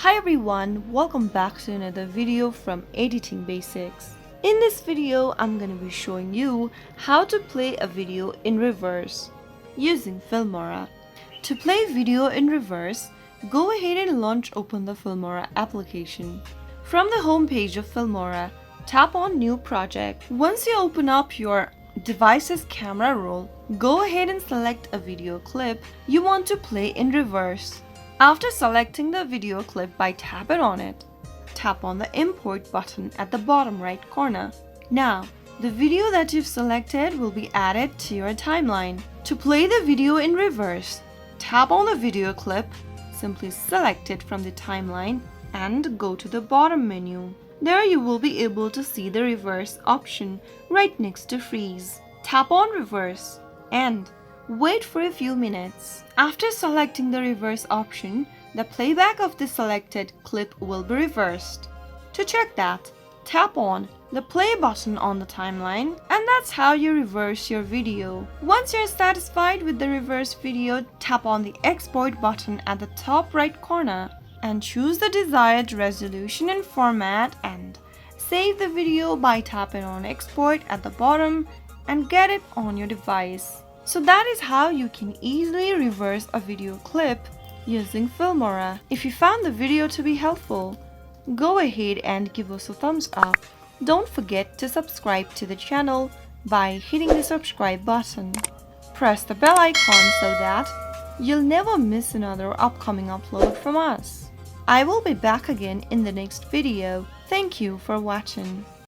Hi everyone, welcome back to another video from Editing Basics. In this video, I'm going to be showing you how to play a video in reverse using Filmora. To play video in reverse, go ahead and open the Filmora application. From the home page of Filmora, tap on New Project. Once you open up your device's camera roll, go ahead and select a video clip you want to play in reverse. After selecting the video clip by tapping on it, tap on the Import button at the bottom right corner. Now, the video that you've selected will be added to your timeline. To play the video in reverse, tap on the video clip, simply select it from the timeline and go to the bottom menu. There you will be able to see the reverse option right next to freeze. Tap on reverse and wait for a few minutes. After selecting the reverse option, the playback of the selected clip will be reversed. To check that, tap on the play button on the timeline, and that's how you reverse your video. Once you're satisfied with the reverse video, tap on the export button at the top right corner and choose the desired resolution and format and save the video by tapping on export at the bottom and get it on your device. So that is how you can easily reverse a video clip using Filmora. If you found the video to be helpful, go ahead and give us a thumbs up. Don't forget to subscribe to the channel by hitting the subscribe button. Press the bell icon so that you'll never miss another upcoming upload from us. I will be back again in the next video. Thank you for watching.